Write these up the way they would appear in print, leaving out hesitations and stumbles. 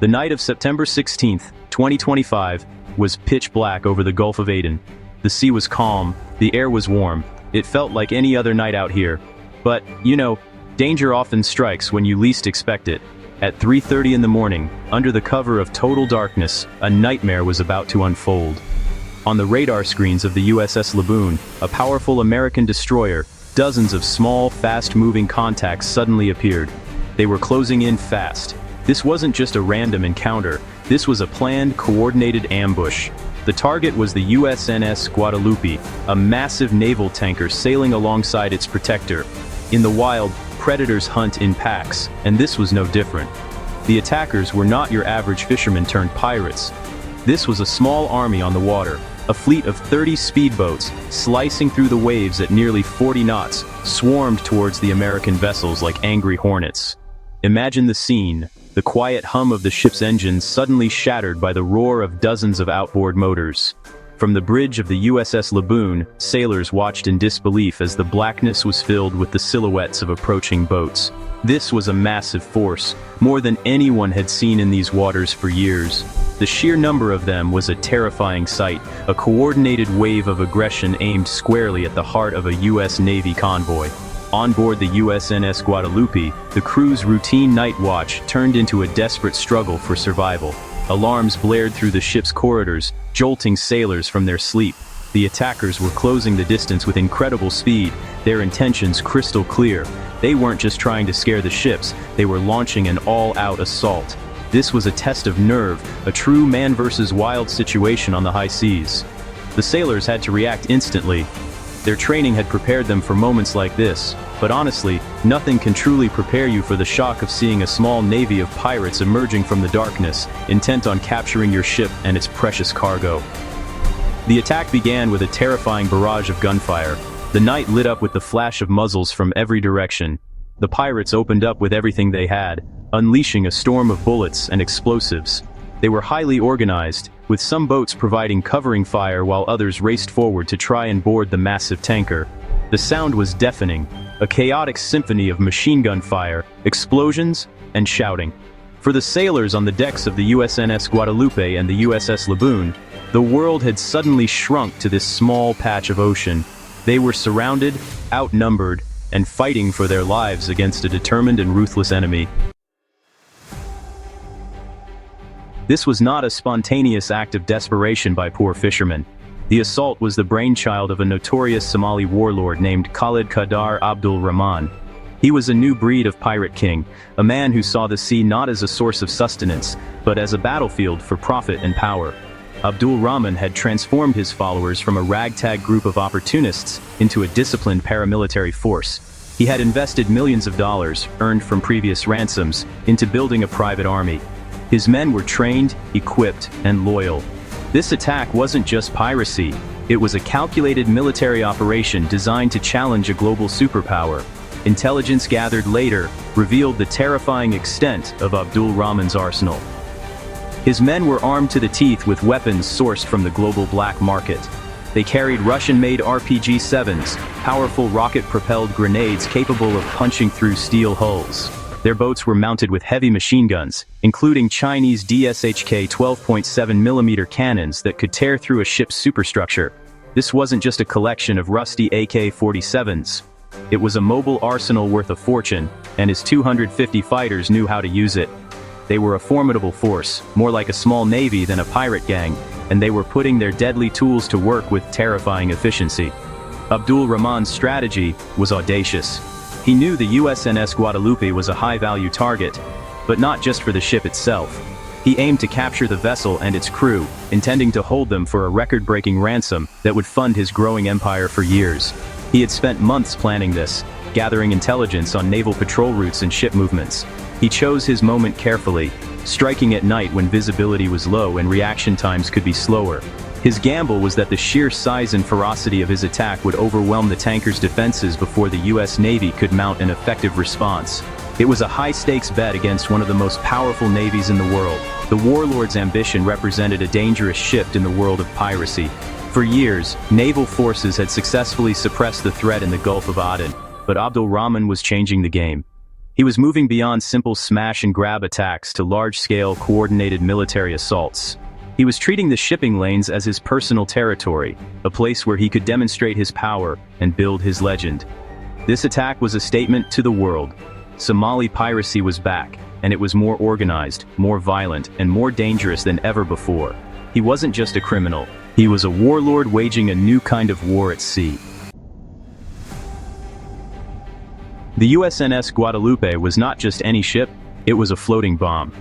The night of September 16, 2025, was pitch black over the Gulf of Aden. The sea was calm, the air was warm. It felt like any other night out here. But, danger often strikes when you least expect it. At 3:30 in the morning, under the cover of total darkness, a nightmare was about to unfold. On the radar screens of the USS Laboon, a powerful American destroyer, dozens of small, fast-moving contacts suddenly appeared. They were closing in fast. This wasn't just a random encounter, this was a planned, coordinated ambush. The target was the USNS Guadalupe, a massive naval tanker sailing alongside its protector. In the wild, predators hunt in packs, and this was no different. The attackers were not your average fishermen turned pirates. This was a small army on the water, a fleet of 30 speedboats, slicing through the waves at nearly 40 knots, swarmed towards the American vessels like angry hornets. Imagine the scene. The quiet hum of the ship's engines suddenly shattered by the roar of dozens of outboard motors. From the bridge of the USS Laboon, sailors watched in disbelief as the blackness was filled with the silhouettes of approaching boats. This was a massive force, more than anyone had seen in these waters for years. The sheer number of them was a terrifying sight, a coordinated wave of aggression aimed squarely at the heart of a U.S. Navy convoy. On board the USNS Guadalupe, the crew's routine night watch turned into a desperate struggle for survival. Alarms blared through the ship's corridors, jolting sailors from their sleep. The attackers were closing the distance with incredible speed, their intentions crystal clear. They weren't just trying to scare the ships, they were launching an all-out assault. This was a test of nerve, a true man versus wild situation on the high seas. The sailors had to react instantly. Their training had prepared them for moments like this, but honestly, nothing can truly prepare you for the shock of seeing a small navy of pirates emerging from the darkness, intent on capturing your ship and its precious cargo. The attack began with a terrifying barrage of gunfire. The night lit up with the flash of muzzles from every direction. The pirates opened up with everything they had, unleashing a storm of bullets and explosives. They were highly organized, with some boats providing covering fire while others raced forward to try and board the massive tanker. The sound was deafening, a chaotic symphony of machine gun fire, explosions, and shouting. For the sailors on the decks of the USNS Guadalupe and the USS Laboon, the world had suddenly shrunk to this small patch of ocean. They were surrounded, outnumbered, and fighting for their lives against a determined and ruthless enemy. This was not a spontaneous act of desperation by poor fishermen. The assault was the brainchild of a notorious Somali warlord named Khalid Qadar Abdul Rahman. He was a new breed of pirate king, a man who saw the sea not as a source of sustenance, but as a battlefield for profit and power. Abdul Rahman had transformed his followers from a ragtag group of opportunists into a disciplined paramilitary force. He had invested millions of dollars, earned from previous ransoms, into building a private army. His men were trained, equipped, and loyal. This attack wasn't just piracy, it was a calculated military operation designed to challenge a global superpower. Intelligence gathered later revealed the terrifying extent of Abdul Rahman's arsenal. His men were armed to the teeth with weapons sourced from the global black market. They carried Russian-made RPG-7s, powerful rocket-propelled grenades capable of punching through steel hulls. Their boats were mounted with heavy machine guns, including Chinese DSHK 12.7mm cannons that could tear through a ship's superstructure. This wasn't just a collection of rusty AK-47s. It was a mobile arsenal worth a fortune, and his 250 fighters knew how to use it. They were a formidable force, more like a small navy than a pirate gang, and they were putting their deadly tools to work with terrifying efficiency. Abdul Rahman's strategy was audacious. He knew the USNS Guadalupe was a high-value target, but not just for the ship itself. He aimed to capture the vessel and its crew, intending to hold them for a record-breaking ransom that would fund his growing empire for years. He had spent months planning this, gathering intelligence on naval patrol routes and ship movements. He chose his moment carefully, striking at night when visibility was low and reaction times could be slower. His gamble was that the sheer size and ferocity of his attack would overwhelm the tanker's defenses before the U.S. Navy could mount an effective response. It was a high-stakes bet against one of the most powerful navies in the world. The warlord's ambition represented a dangerous shift in the world of piracy. For years, naval forces had successfully suppressed the threat in the Gulf of Aden, but Abdul Rahman was changing the game. He was moving beyond simple smash-and-grab attacks to large-scale, coordinated military assaults. He was treating the shipping lanes as his personal territory, a place where he could demonstrate his power and build his legend. This attack was a statement to the world. Somali piracy was back, and it was more organized, more violent, and more dangerous than ever before. He wasn't just a criminal. He was a warlord waging a new kind of war at sea. The USNS Guadalupe was not just any ship, it was a floating bomb.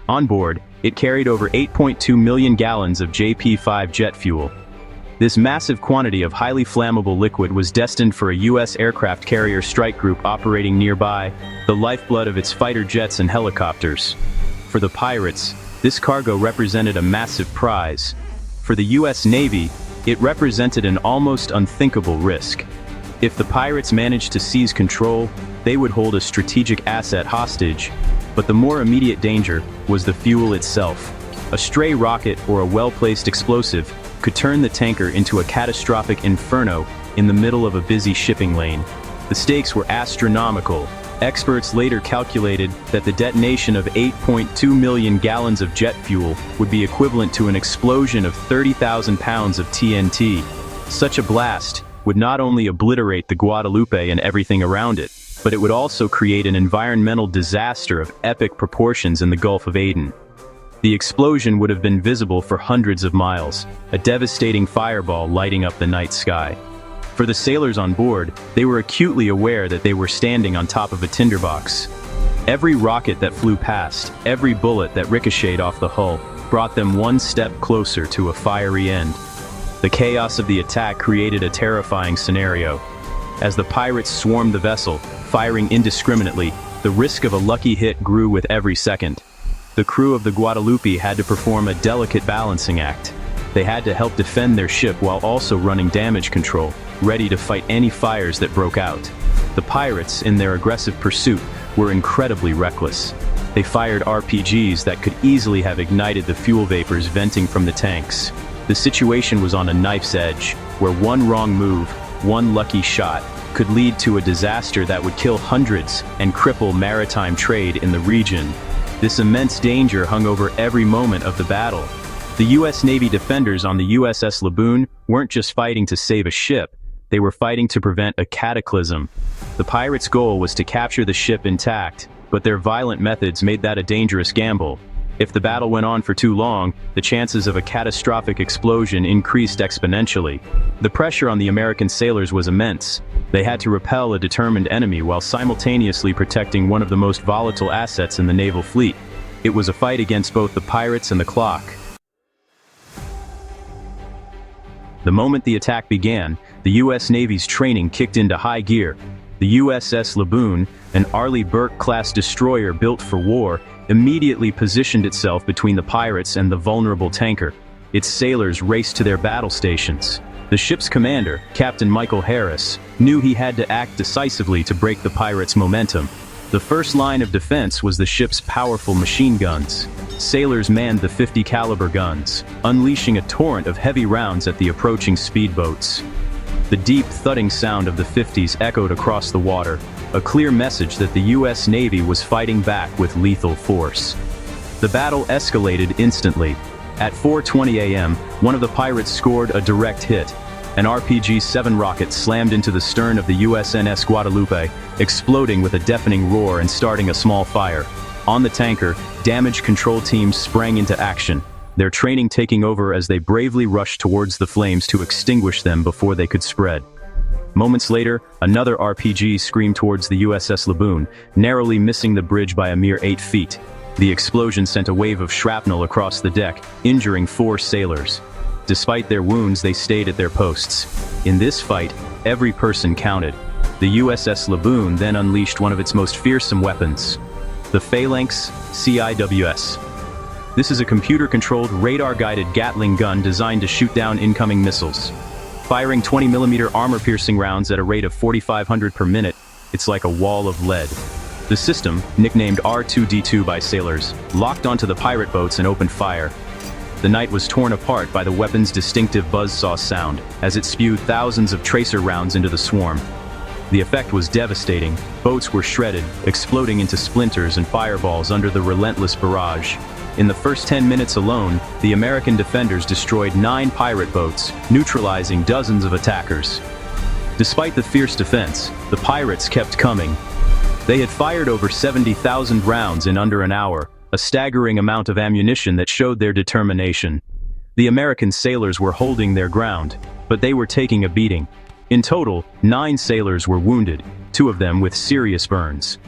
On board, it carried over 8.2 million gallons of JP-5 jet fuel. This massive quantity of highly flammable liquid was destined for a U.S. aircraft carrier strike group operating nearby, the lifeblood of its fighter jets and helicopters. For the pirates, this cargo represented a massive prize. For the U.S. Navy, it represented an almost unthinkable risk. If the pirates managed to seize control, they would hold a strategic asset hostage. But the more immediate danger was the fuel itself. A stray rocket or a well-placed explosive could turn the tanker into a catastrophic inferno in the middle of a busy shipping lane. The stakes were astronomical. Experts later calculated that the detonation of 8.2 million gallons of jet fuel would be equivalent to an explosion of 30,000 pounds of TNT. Such a blast would not only obliterate the Guadalupe and everything around it, but it would also create an environmental disaster of epic proportions in the Gulf of Aden. The explosion would have been visible for hundreds of miles, a devastating fireball lighting up the night sky. For the sailors on board, they were acutely aware that they were standing on top of a tinderbox. Every rocket that flew past, every bullet that ricocheted off the hull, brought them one step closer to a fiery end. The chaos of the attack created a terrifying scenario. As the pirates swarmed the vessel, firing indiscriminately, the risk of a lucky hit grew with every second. The crew of the Guadalupe had to perform a delicate balancing act. They had to help defend their ship while also running damage control, ready to fight any fires that broke out. The pirates, in their aggressive pursuit, were incredibly reckless. They fired RPGs that could easily have ignited the fuel vapors venting from the tanks. The situation was on a knife's edge, where one wrong move, one lucky shot, could lead to a disaster that would kill hundreds and cripple maritime trade in the region. This immense danger hung over every moment of the battle. The U.S. Navy defenders on the USS Laboon weren't just fighting to save a ship, they were fighting to prevent a cataclysm. The pirates' goal was to capture the ship intact, but their violent methods made that a dangerous gamble. If the battle went on for too long, the chances of a catastrophic explosion increased exponentially. The pressure on the American sailors was immense. They had to repel a determined enemy while simultaneously protecting one of the most volatile assets in the naval fleet. It was a fight against both the pirates and the clock. The moment the attack began, the U.S. Navy's training kicked into high gear. The USS Laboon, an Arleigh Burke-class destroyer built for war, immediately positioned itself between the pirates and the vulnerable tanker. Its sailors raced to their battle stations. The ship's commander, Captain Michael Harris, knew he had to act decisively to break the pirates' momentum. The first line of defense was the ship's powerful machine guns. Sailors manned the 50 caliber guns, unleashing a torrent of heavy rounds at the approaching speedboats. The deep thudding sound of the 50s echoed across the water, a clear message that the U.S. Navy was fighting back with lethal force. The battle escalated instantly. At 4:20 a.m., one of the pirates scored a direct hit. An RPG-7 rocket slammed into the stern of the USNS Guadalupe, exploding with a deafening roar and starting a small fire. On the tanker, damage control teams sprang into action, their training taking over as they bravely rushed towards the flames to extinguish them before they could spread. Moments later, another RPG screamed towards the USS Laboon, narrowly missing the bridge by a mere 8 feet. The explosion sent a wave of shrapnel across the deck, injuring 4 sailors. Despite their wounds, they stayed at their posts. In this fight, every person counted. The USS Laboon then unleashed one of its most fearsome weapons, the Phalanx CIWS. This is a computer-controlled, radar-guided Gatling gun designed to shoot down incoming missiles. Firing 20mm armor-piercing rounds at a rate of 4,500 per minute, it's like a wall of lead. The system, nicknamed R2-D2 by sailors, locked onto the pirate boats and opened fire. The night was torn apart by the weapon's distinctive buzzsaw sound, as it spewed thousands of tracer rounds into the swarm. The effect was devastating. Boats were shredded, exploding into splinters and fireballs under the relentless barrage. In the first 10 minutes alone, the American defenders destroyed 9 pirate boats, neutralizing dozens of attackers. Despite the fierce defense, the pirates kept coming. They had fired over 70,000 rounds in under an hour, a staggering amount of ammunition that showed their determination. The American sailors were holding their ground, but they were taking a beating. In total, 9 sailors were wounded, 2 of them with serious burns.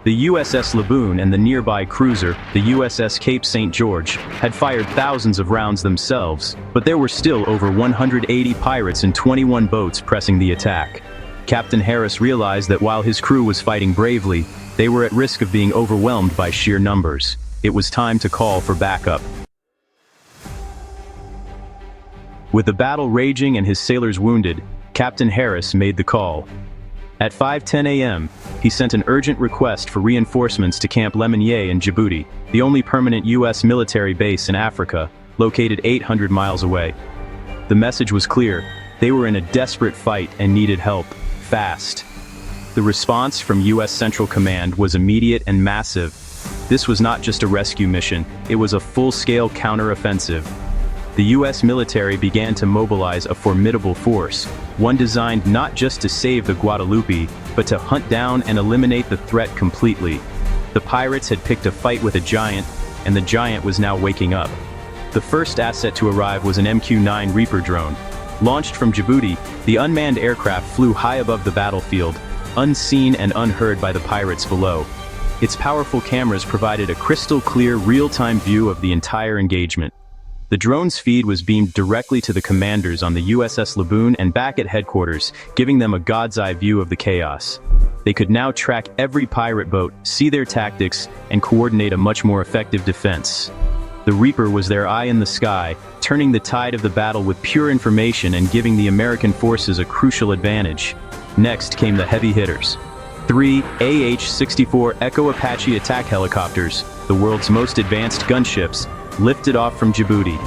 The USS Laboon and the nearby cruiser, the USS Cape St. George, had fired thousands of rounds themselves, but there were still over 180 pirates and 21 boats pressing the attack. Captain Harris realized that while his crew was fighting bravely, they were at risk of being overwhelmed by sheer numbers. It was time to call for backup. With the battle raging and his sailors wounded, Captain Harris made the call. At 5:10 a.m., he sent an urgent request for reinforcements to Camp Lemonnier in Djibouti, the only permanent U.S. military base in Africa, located 800 miles away. The message was clear: they were in a desperate fight and needed help, fast. The response from U.S. Central Command was immediate and massive. This was not just a rescue mission, it was a full-scale counteroffensive. The U.S. military began to mobilize a formidable force, one designed not just to save the Guadalupe, but to hunt down and eliminate the threat completely. The pirates had picked a fight with a giant, and the giant was now waking up. The first asset to arrive was an MQ-9 Reaper drone. Launched from Djibouti, the unmanned aircraft flew high above the battlefield, unseen and unheard by the pirates below. Its powerful cameras provided a crystal-clear, real-time view of the entire engagement. The drone's feed was beamed directly to the commanders on the USS Laboon and back at headquarters, giving them a god's-eye view of the chaos. They could now track every pirate boat, see their tactics, and coordinate a much more effective defense. The Reaper was their eye in the sky, turning the tide of the battle with pure information and giving the American forces a crucial advantage. Next came the heavy hitters. 3 AH-64 Echo Apache attack helicopters, the world's most advanced gunships, lifted off from Djibouti.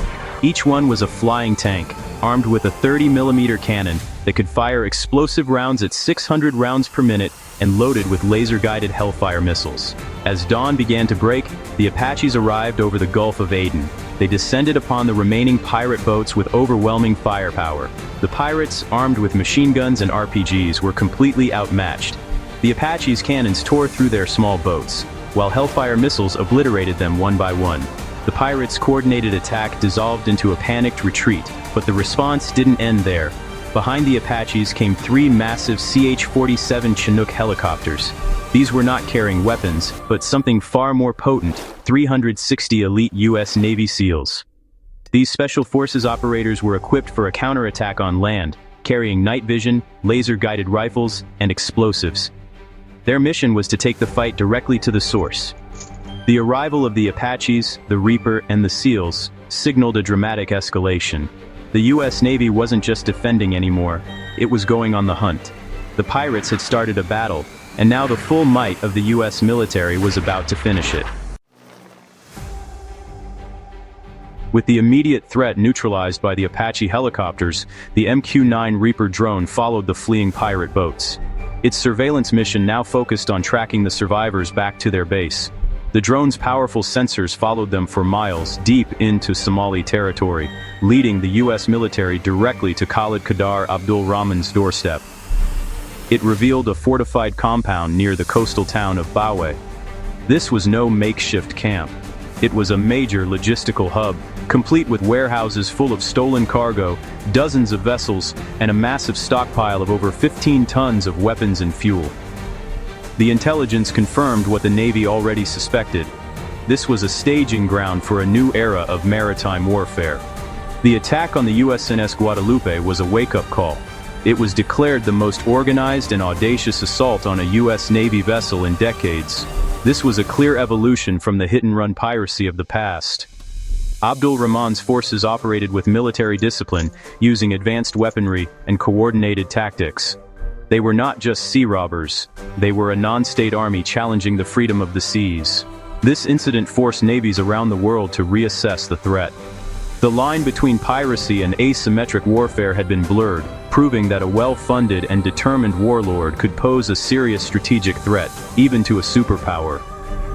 Each one was a flying tank, armed with a 30mm cannon that could fire explosive rounds at 600 rounds per minute and loaded with laser-guided Hellfire missiles. As dawn began to break, the Apaches arrived over the Gulf of Aden. They descended upon the remaining pirate boats with overwhelming firepower. The pirates, armed with machine guns and RPGs, were completely outmatched. The Apaches' cannons tore through their small boats, while Hellfire missiles obliterated them one by one. The pirates' coordinated attack dissolved into a panicked retreat, but the response didn't end there. Behind the Apaches came 3 massive CH-47 Chinook helicopters. These were not carrying weapons, but something far more potent: 360 elite U.S. Navy SEALs. These Special Forces operators were equipped for a counterattack on land, carrying night vision, laser-guided rifles, and explosives. Their mission was to take the fight directly to the source. The arrival of the Apaches, the Reaper, and the SEALs signaled a dramatic escalation. The U.S. Navy wasn't just defending anymore, it was going on the hunt. The pirates had started a battle, and now the full might of the U.S. military was about to finish it. With the immediate threat neutralized by the Apache helicopters, the MQ-9 Reaper drone followed the fleeing pirate boats. Its surveillance mission now focused on tracking the survivors back to their base. The drone's powerful sensors followed them for miles deep into Somali territory, leading the U.S. military directly to Khalid Qadar Abdul Rahman's doorstep. It revealed a fortified compound near the coastal town of Bawe. This was no makeshift camp. It was a major logistical hub, complete with warehouses full of stolen cargo, dozens of vessels, and a massive stockpile of over 15 tons of weapons and fuel. The intelligence confirmed what the Navy already suspected. This was a staging ground for a new era of maritime warfare. The attack on the USNS Guadalupe was a wake-up call. It was declared the most organized and audacious assault on a U.S. Navy vessel in decades. This was a clear evolution from the hit-and-run piracy of the past. Abdul Rahman's forces operated with military discipline, using advanced weaponry and coordinated tactics. They were not just sea robbers, they were a non-state army challenging the freedom of the seas. This incident forced navies around the world to reassess the threat. The line between piracy and asymmetric warfare had been blurred, proving that a well-funded and determined warlord could pose a serious strategic threat, even to a superpower.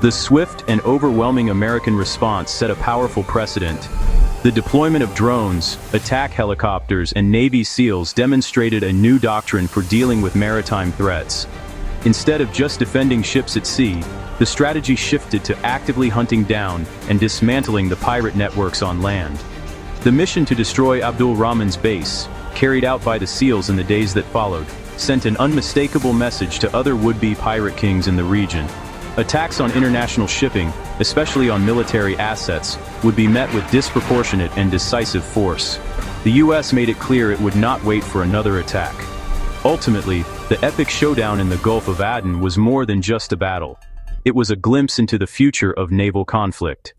The swift and overwhelming American response set a powerful precedent. The deployment of drones, attack helicopters, and Navy SEALs demonstrated a new doctrine for dealing with maritime threats. Instead of just defending ships at sea, the strategy shifted to actively hunting down and dismantling the pirate networks on land. The mission to destroy Abdul Rahman's base, carried out by the SEALs in the days that followed, sent an unmistakable message to other would-be pirate kings in the region. Attacks on international shipping, especially on military assets, would be met with disproportionate and decisive force. The US made it clear it would not wait for another attack. Ultimately, the epic showdown in the Gulf of Aden was more than just a battle. It was a glimpse into the future of naval conflict.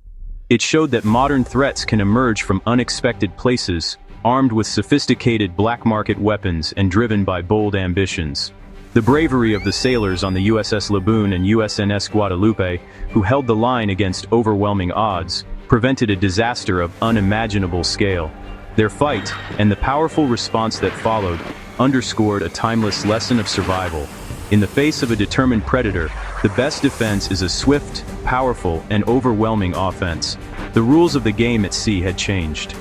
It showed that modern threats can emerge from unexpected places, armed with sophisticated black market weapons and driven by bold ambitions. The bravery of the sailors on the USS Laboon and USNS Guadalupe, who held the line against overwhelming odds, prevented a disaster of unimaginable scale. Their fight, and the powerful response that followed, underscored a timeless lesson of survival. In the face of a determined predator, the best defense is a swift, powerful, and overwhelming offense. The rules of the game at sea had changed.